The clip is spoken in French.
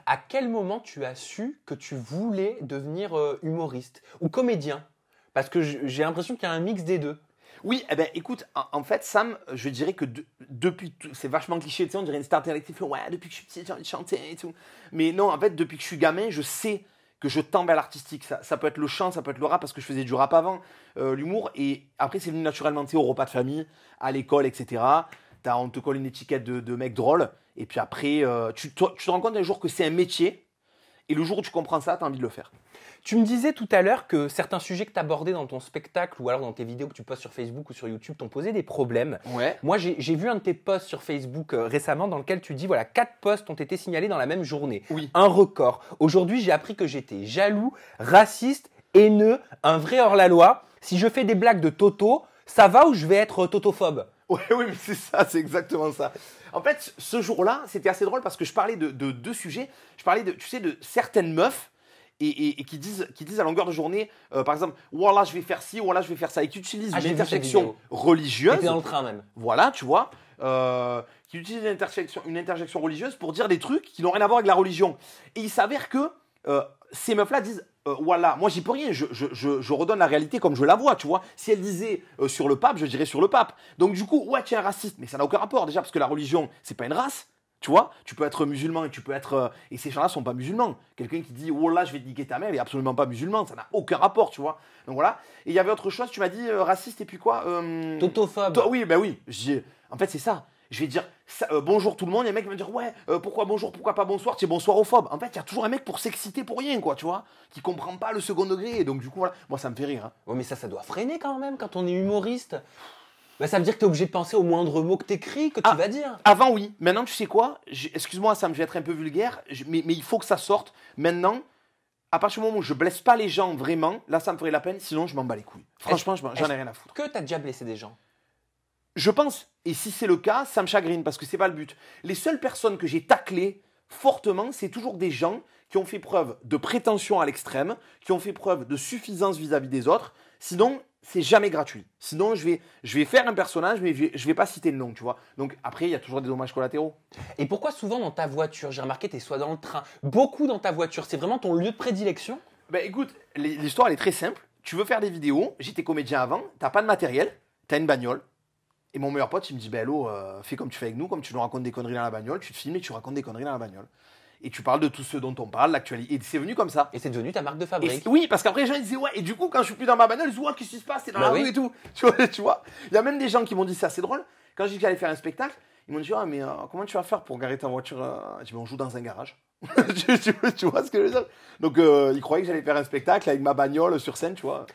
À quel moment tu as su que tu voulais devenir humoriste ou comédien? Parce que j'ai l'impression qu'il y a un mix des deux. Oui, eh ben, écoute, en fait, Sam, je dirais que depuis, c'est vachement cliché, tu sais, on dirait une star intellectuelle, ouais, depuis que je suis petit, j'ai envie de chanter et tout. Mais non, en fait, depuis que je suis gamin, je sais que je tends vers l'artistique. Ça peut être le chant, ça peut être le rap, parce que je faisais du rap avant, l'humour, et après, c'est venu naturellement, tu sais, au repas de famille, à l'école, etc. On te colle une étiquette de mec drôle, et puis après, tu te rends compte un jour que c'est un métier, et le jour où tu comprends ça, tu as envie de le faire. Tu me disais tout à l'heure que certains sujets que tu abordais dans ton spectacle ou alors dans tes vidéos que tu postes sur Facebook ou sur YouTube t'ont posé des problèmes. Ouais. Moi, j'ai vu un de tes posts sur Facebook récemment dans lequel tu dis voilà, 4 posts ont été signalés dans la même journée. Oui. Un record. Aujourd'hui, j'ai appris que j'étais jaloux, raciste, haineux, un vrai hors-la-loi. Si je fais des blagues de Toto, ça va ou je vais être totophobe? Ouais, oui, mais c'est ça, c'est exactement ça. En fait, ce jour-là, c'était assez drôle parce que je parlais de deux sujets. Je parlais tu sais, de certaines meufs et qui disent à longueur de journée, par exemple, voilà, je vais faire ci, voilà, je vais faire ça. Et qui utilisent j'ai une vu cette intersection vidéo. religieuse. T'étais dans le train même. Voilà, tu vois. Qui utilisent une interjection religieuse pour dire des trucs qui n'ont rien à voir avec la religion. Et il s'avère que ces meufs-là disent voilà, moi j'y peux rien, je redonne la réalité comme je la vois, tu vois. Si elle disait sur le pape, je dirais sur le pape. Donc du coup, ouais, tu es un raciste, mais ça n'a aucun rapport déjà, parce que la religion, c'est pas une race. Tu vois, tu peux être musulman et tu peux être. Et ces gens-là sont pas musulmans. Quelqu'un qui dit oh là, je vais te niquer ta mère, il est absolument pas musulman, ça n'a aucun rapport, tu vois. Donc voilà. Et il y avait autre chose, tu m'as dit raciste et puis quoi Totophobe. Oui, ben oui. En fait, c'est ça. Je vais dire bonjour tout le monde, et un mec va me dire ouais, pourquoi bonjour, pourquoi pas bonsoir, c'est bonsoirophobe. En fait, il y a toujours un mec pour s'exciter pour rien, quoi, tu vois, qui comprend pas le second degré. Et donc, du coup, voilà, moi, ça me fait rire. Hein. Ouais, mais ça doit freiner quand même quand on est humoriste. Bah, ça veut dire que tu es obligé de penser au moindre mot que tu écris, que tu vas dire. Avant, oui. Maintenant, tu sais quoi excuse-moi, Sam, je vais être un peu vulgaire, mais il faut que ça sorte. Maintenant, à partir du moment où je blesse pas les gens vraiment, là, ça me ferait la peine, sinon, je m'en bats les couilles. Franchement, j'en ai rien à foutre. Que tu as déjà blessé des gens? Je pense. Et si c'est le cas, ça me chagrine parce que c'est pas le but. Les seules personnes que j'ai taclées fortement, c'est toujours des gens qui ont fait preuve de prétention à l'extrême, qui ont fait preuve de suffisance vis-à-vis des autres. Sinon, c'est jamais gratuit. Sinon, je vais faire un personnage, mais je vais pas citer le nom, tu vois. Donc après, il y a toujours des dommages collatéraux. Et pourquoi souvent dans ta voiture? J'ai remarqué, tu es soit dans le train, beaucoup dans ta voiture. C'est vraiment ton lieu de prédilection? Ben écoute, l'histoire elle est très simple. Tu veux faire des vidéos, j'étais comédien avant, t'as pas de matériel, t'as une bagnole. Et mon meilleur pote, il me dit, ben hello, fais comme tu fais avec nous, comme tu nous racontes des conneries dans la bagnole, tu te filmes et tu racontes des conneries dans la bagnole. Et tu parles de tout ce dont on parle, l'actualité. Et c'est venu comme ça. Et c'est devenu ta marque de fabrique. Oui, parce qu'après les gens ils disaient, ouais, et du coup, quand je suis plus dans ma bagnole, ils disent, ouais, qu'est-ce qui se passe, c'est dans la rue oui. et tout. Tu vois, il y a même des gens qui m'ont dit ça, c'est drôle. Quand j'ai dit que j'allais faire un spectacle, ils m'ont dit, ah, mais comment tu vas faire pour garer ta voiture J'ai dit, on joue dans un garage. tu vois ce que je veux dire. Donc, ils croyaient que j'allais faire un spectacle avec ma bagnole sur scène, tu vois.